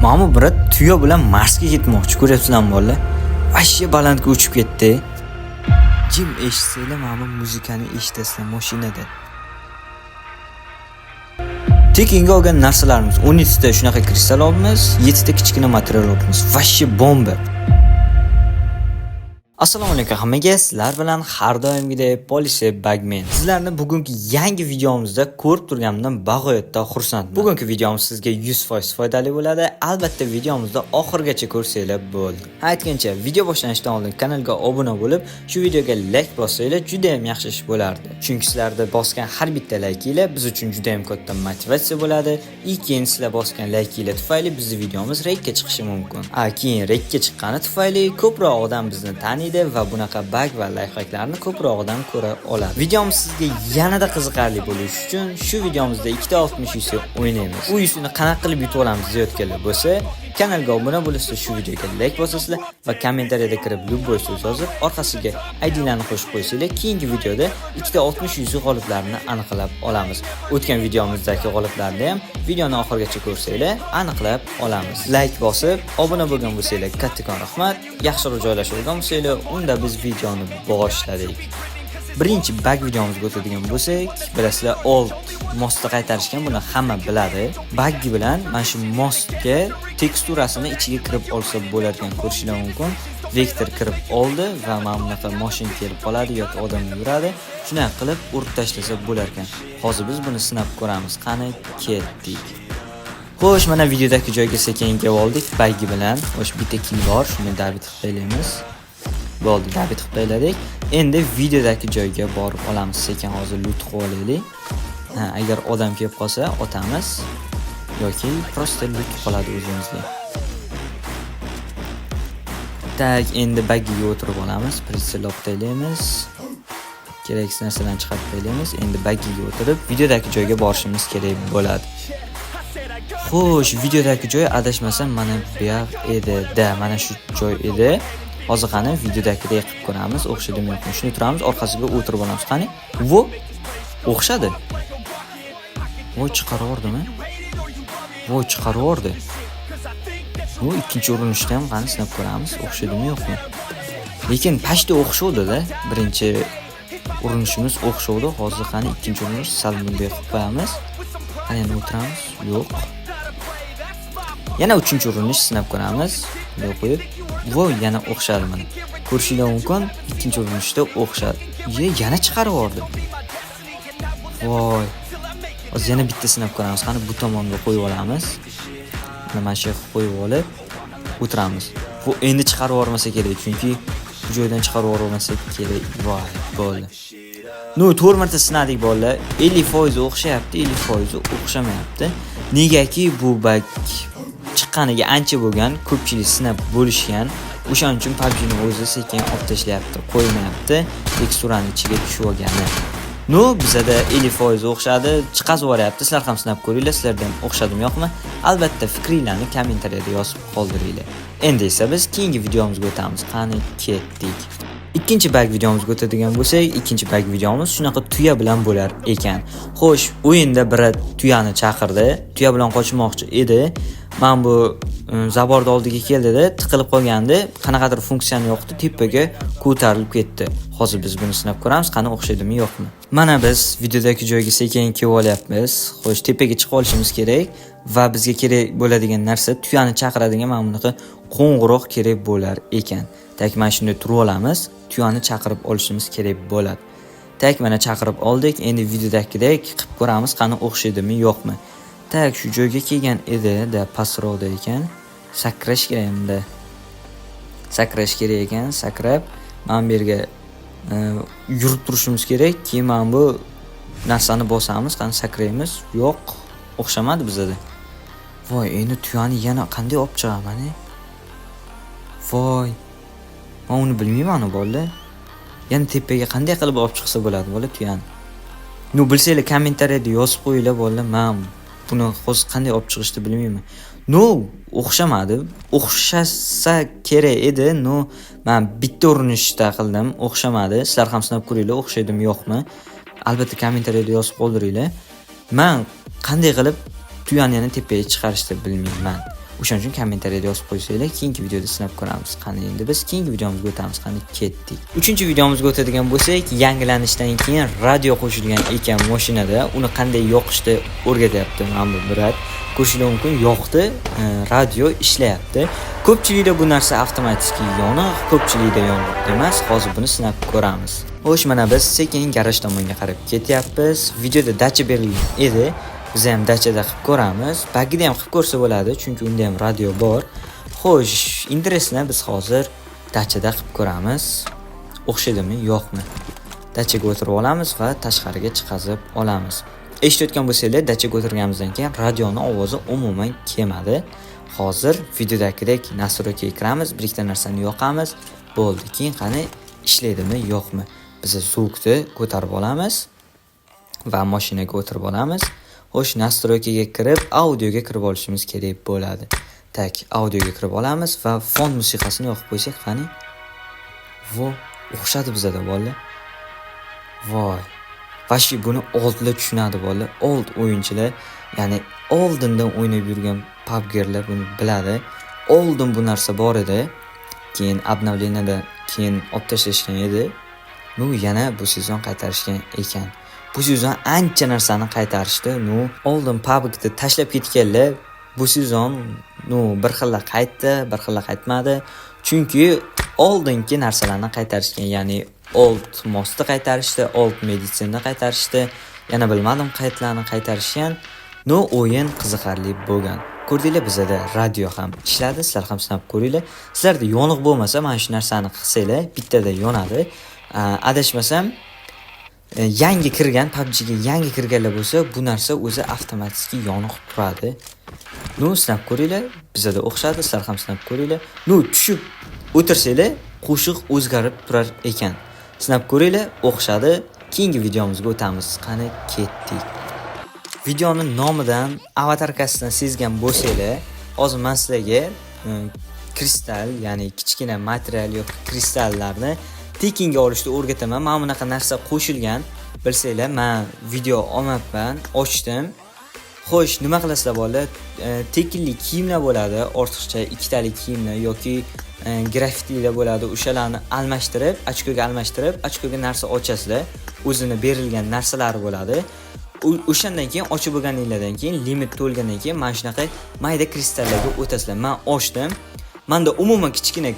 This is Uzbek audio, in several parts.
Mana bu brat tuyo bilan Marsga ketmoqchi, ko'ryapsizlarmi bolalar? Vashya balandga uchib ketdi. Jim eshitsanglar, mana bu muzikani eshitasizlar mashinada. Tekinga olgan narsalarimiz 12 ta shunaqa kristal olamiz, 7 ta kichkina material olamiz. Vashya bomba. Assalomu alaykum hammaga, sizlar bilan har doimgidek Police Bagman. Sizlarni bugungi yangi videomizda ko'rib turganimdan bag'oyatda xursandman. Bugungi videomiz sizga 100% foydali bo'ladi. Albatta videomizni oxirigacha ko'rsanglar bo'ldi. Aytgancha, video boshlanishidan oldin kanalga obuna bo'lib, shu videoga like bossanglar juda ham yaxshi ish bo'lardi. Chunki sizlarda bosgan har bitta laykinglar biz uchun juda ham katta motivatsiya bo'ladi. Keyin sizlar bosgan laykinglar tufayli bizning videomiz rankka chiqishi mumkin. Keyin rankka chiqqani tufayli ko'proq odam bizni taniydi va bunaqa bug va lifehacklarni ko'proq odam ko'ra oladi. Videomiz sizga yanada qiziqarli bo'lishi uchun shu videomizda 2 ta 60 yuz o'ynaymiz. U yuzini qanaqa qilib yutib olamiz deyotganlar bo'lsa, kanalga obuna bo'lasizlar, shu videoga like bosasizlar va kommentariyada kirib любой so'z yozib, orqasiga ID'larni qo'shib qo'ysanglar, keyingi videoda 2 ta 60 yuz g'oliblarini aniqlab olamiz. O'tgan videomizdagi g'oliblarni ham videoni oxirigacha ko'rsanglar, aniqlab olamiz. Like bosib, obuna bo'lgan bo'lsanglar, kattakon rahmat. Yaxshiroq joylashib olgan bo'lsanglar, unda biz videoni boshladik. Birinchi bug videomizga o'tadigan bo'lsak, bilasizlar, old mostni qaytarishgan, buni hamma biladi. Bug bilan mana shu mostga teksturasini ichiga kirib olsa bo'ladigan ko'rishingiz mumkin. Vektor kirib oldi va mana bunaqa mashina kelib qoladi yoki odam yuradi. Shunday qilib urib tashlasa bo'lar ekan. Hozir biz buni sinab ko'ramiz. Qani ketdik. Xo'sh, mana videodagi joyga sekin kelib oldik bug bilan. Xo'sh, bitta kill bor, shuni David qilamiz. Bo'ldi, David qildik. Endi videodagi joyga borib olamiz. Sekin hozir loot qilib olaylik. Agar odam kelib qolsa, otamiz yoki prosta loot qoladi o'zimizga. Tak, endi bagiga o'tirib olamiz. Pritselop taylaymiz. Keraksiz narsalarni chiqarib taylaymiz. Endi bagiga o'tirib videodagi joyga borishimiz kerak bo'ladi. Xo'sh, videodagi joy adashmasam mana bu yoq edi. Mana shu joy edi. Hozir qani videodagidek qilib ko'ramiz. O'xshadimi yo'qmi? Shuni turamiz, orqasiga o'tirib olamiz. Qani? Vo o'xshadi. Voy, chiqarordimi? Voy, chiqarordi. Bu ikkinchi urinishda ham qani sinab ko'ramiz. O'xshadimi yo'qmi? Lekin pashda o'xshadi-da. Birinchi urinishimiz o'xshadi. Hozir qani ikkinchi urinish sal bunday qilib qo'yamiz. Qani yana o'tiramiz? Yo'q. Yana uchinchi urinish sinab ko'ramiz. Bunday qo'yib, voy, yana o'xshadi mana. Ko'rishingiz mumkin, ikkinchi urinishda o'xshadi. Yana chiqarib yubordi. Voy. Hozir yana bitta sinab ko'ramiz. Qani bu tomonga qo'yib olamiz. Mana shu yerga qo'yib olib o'tiramiz. Bu endi chiqarib yubormasa kerak, chunki bu joydan chiqarib yubormasa kerak. Voy, bo'ldi. 4 marta sinadik bolalar. 50% o'xshayapti, 50% o'xshamayapti. Negaki bu bug chiqqaniga ancha bo'lgan, ko'pchilik sinab bo'lishgan. O'shaning uchun PUBG'ni o'zi sekin olib tashlayapti, qo'ymayapti, teksturani ichiga tushib olgani. Bizada 50% o'xshadi, chiqazib yuboryapti. Sizlar ham sinab ko'ringlar, sizlarda ham o'xshadimi yo'qmi? Albatta fikringizni kommentariyada yozib qoldiringlar. Endi esa biz keyingi videomizga o'tamiz. Qani ketdik. Ikkinchi bug videomizga o'tadigan bo'lsak, ikkinchi bug videomiz shunaqa tuya bilan bo'lar ekan. Xo'sh, o'yinda biri tuyani chaqirdi, tuya bilan qochmoqchi edi. Men bu zaborda oldiga keldida, tiqilib qolgandi, qanaqadir funksiyani yo'qdi, tepaga ko'tarilib ketdi. Hozir biz buni sinab ko'ramiz, qani o'xshadimi yo'qmi. Mana biz videodagi joyga sekin kelib olyapmiz. Xo'sh, tepaga chiqib olishimiz kerak va bizga kerak bo'ladigan narsa tuyani chaqiradigan mana bunaqa qo'ng'iroq kerak bo'lar ekan. Tak, mana shunday turib olamiz, tuyani chaqirib olishimiz kerak bo'ladi. Tak, mana chaqirib oldik. Endi videodagidek qilib ko'ramiz, qani o'xshadimi yo'qmi. Tak, shu joyga kelgan edi, pastroqda ekan. Sakrash kerak endi. Sakrash kerak ekan, sakrab mana bu yerga yurib turishimiz kerak. Keyin mana bu narsani bosamiz, qani sakraymiz. Yo'q, o'xshamadi bizda. Voy, endi tuyani yana qanday olib chiqaman? Voy. Men uni bilmayman bolalar. Yana tepaga qanday qilib olib chiqsa bo'ladi bola tuyani. Bilsanglar kommentariyada yozib qo'yinglar bolalar. Men buni hozir qanday olib chiqishni bilmayman. O'xshamadi. O'xshasa kerak edi. Men bitta urinishda qildim, o'xshamadi. Sizlar ham sinab ko'ringlar, o'xshaydimi yo'qmi? Albatta kommentariyada yozib qoldiringlar. Men qanday qilib tuyani yana tepaga chiqarishni bilmayman. O'shaning uchun kommentariyada yozib qo'ysanglar, keyingi videoda sinab ko'ramiz. Qani endi biz keyingi videomizga o'tamiz. Qani ketdik. 3-videomizga o'tadigan bo'lsak, yangilanishdan keyin radio qo'shilgan ekan mashinada, uni qanday yoqishni o'rgatyapti mana bu brat. Ko'rishingiz mumkin, yoqdi, radio ishlayapti. Ko'pchilikda bu narsa avtomatik yoniq, ko'pchilikda yoniq emas. Hozir buni sinab ko'ramiz. Xo'sh, mana biz sekin garaj tomonga qarab ketyapmiz. Videoda dacha berilgan edi. Biz ham dachada qilib ko'ramiz. Bagida ham qilib ko'rsa bo'ladi, chunki unda ham radio bor. Xo'sh, interesni biz hozir dachada qilib ko'ramiz. O'xshadimi, yo'qmi? Dachaga o'tirib olamiz va tashqariga chiqazib olamiz. Eshitayotgan bo'lsanglar, dachaga o'tirganimizdan keyin radioning ovozi umuman kelmadi. Hozir videodagidek nastroykaga kiramiz, bir ikkita narsani yoqamiz. Bo'ldi. Keyin qani ishlaydimi, yo'qmi? Biz zvukni ko'tarib olamiz va mashinaga o'tirib olamiz. Xo'sh, nastroykaga kirib, audioga kirib olishimiz kerak bo'ladi. Tak, audioga kirib olamiz va fon musiqasini yoqib qo'ysak, qani? Vo, o'xshadi bizda bolalar. Voy. Vashi buni oldlar tushunadi bolalar. Old o'yinchilar, ya'ni oldindan o'ynab yurgan PUBG'lar buni biladi. Oldin bu narsa bor edi. Keyin obnovleniyada keyin olib tashlashgan edi. Nu yana bu sezon qaytarishgan ekan. Bu sezon ancha narsani qaytarishdi. Nu oldin PUBG'ni tashlab ketganlar bu sezon bir xilla qaytdi, bir xilla qaytmadi. Chunki oldingi narsalarni qaytarishgan, ya'ni old mostni qaytarishdi, old meditsinani qaytarishdi. Yana bilmadim qaytlarni qaytarishgan. O'yin qiziqarli bo'lgan. Ko'rdinglar, bizda radio ham ishladi. Sizlar ham sinab ko'ringlar. Sizlarda yoniq bo'lmasa, mana shu narsani qilsanglar, bittada yonadi. Adashmasam, yangi kirgan PUBG'ga yangi kirganlar bo'lsa, bu narsa o'zi avtomatik yoniq turadi. Sinab ko'ringlar, bizda o'xshadi, sizlar ham sinab ko'ringlar. Tushib o'tirsanglar, qo'shiq o'zgarib turar ekan. Sinab ko'ringlar, o'xshadi. Keyingi videomizga o'tamiz. Qani ketdik. Videoning nomidan, avatarkasidan sezgan bo'lsanglar, hozir men sizlarga kristal, ya'ni kichkina material yoki kristallarni tekinga olishni o'rgataman. Mana bunaqa narsa qo'shilgan. Bilsanglar, men video olmayapman, ochdim. Xo'sh, nima qilasizlar bolalar? Tekinli kiyimlar bo'ladi, ortiqcha ikkitalik kiyimlar yoki grafitilar bo'ladi. O'shalarni almashtirib, ochkoga narsa ochasizlar. O'zini berilgan narsalar bo'ladi. O'shandan keyin ochib bo'lganinglardan keyin limit to'lgandan keyin mana shunaqa mayda kristallarga o'tasizlar. Men ochdim. Menda umuman kichkina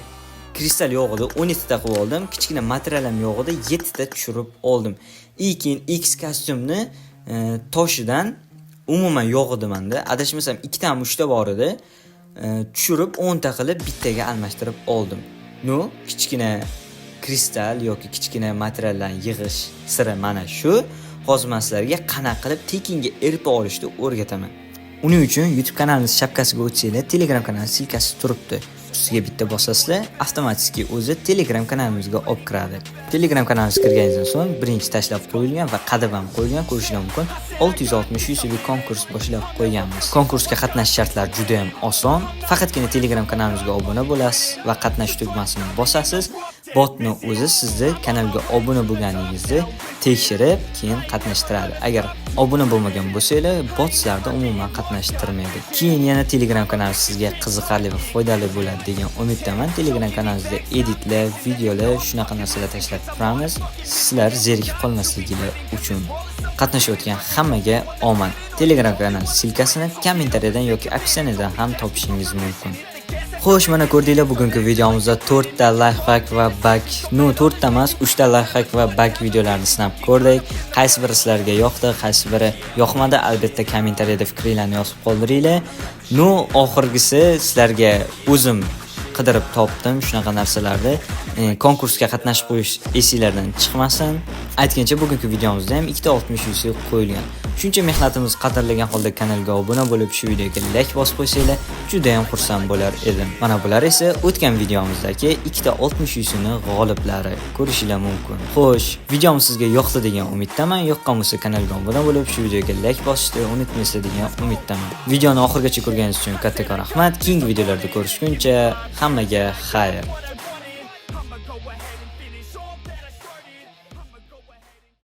kristal yo'q edi, 12 ta qilib oldim. Kichkina material ham yo'q edi, 7 ta tushirib oldim. Keyin X kostyumni toshidan umuman yo'q edi menda. Adashmasam 2 ta ham 3 ta bor edi. Tushirib 10 ta qilib bittaga almashtirib oldim. Kichkina kristal yoki kichkina materiallarni yig'ish siri mana shu. Hozir men sizlarga qanaqa qilib tekinga erib olishni o'rgataman. Uning uchun YouTube kanalimiz shapkasiga o'tsanglar, Telegram kanali silkasi turibdi. Ustiga bitta bosasizlar, avtomatik o'zi Telegram kanalimizga olib kiradi. Telegram kanalimizga kirganingizdan so'ng birinchi tashlab qo'yilgan va qadam ham qo'yilgan, ko'rishingiz mumkin. 660 yuzaga konkurs boshlab qo'yganmiz. Konkursga qatnashish shartlari juda ham oson. Faqatgina Telegram kanalimizga obuna bo'lasiz va qatnashish tugmasini bosasiz. Botni o'zi sizni kanalga obuna bo'lganingizni tekshirib, keyin qatnashtiradi. Agar obuna bo'lmagan bo'lsanglar, bot sizlarni umuman qatnashtirmaydi. Keyin yana Telegram kanali sizga qiziqarli va foydali bo'ladi degan umiddaman. Telegram kanalimizda editlar, videolar, shunaqa narsalar tashlab turamiz. Sizlar zerikib qolmasligingiz uchun. Qatnashayotgan hammaga omad. Telegram kanali silkasini kommentariyadan yoki opsiyadan ham topishingiz mumkin. Xo'sh, mana ko'rdinglar, bugungi videomizda 4 ta lifehack va bug, 4 ta emas, 3 ta lifehack va bug videolarini sinab ko'rdik. Qaysi biri sizlarga yoqdi, qaysi biri yoqmadi, albatta kommentariyada fikringizni yozib qoldiringlar. Oxirgisi sizlarga o'zim qidirib topdim shunaqa narsalarni. Konkursga qatnashib qo'yish esingizlardan chiqmasin. Aytgancha bugungi videomizda ham 260 yuzi qo'yilgan. Shuncha mehnatimiz qadrlagan holda kanalga obuna bo'lib, shu videoga like bosib qo'ysanglar, juda ham xursand bo'lar edim. Mana bular esa o'tgan videomizdagi 260 yuzini g'oliblari, ko'rishingiz mumkin. Xo'sh, videomiz sizga yoqdi degan umiddaman. Yoqqan bo'lsa kanalga obuna bo'lib, shu videoga like bosishni unutmaysizlar degan umiddaman. Videoni oxirigacha ko'rganingiz uchun kattakon rahmat. Keyingi videolarda ko'rishguncha hammaga xayr.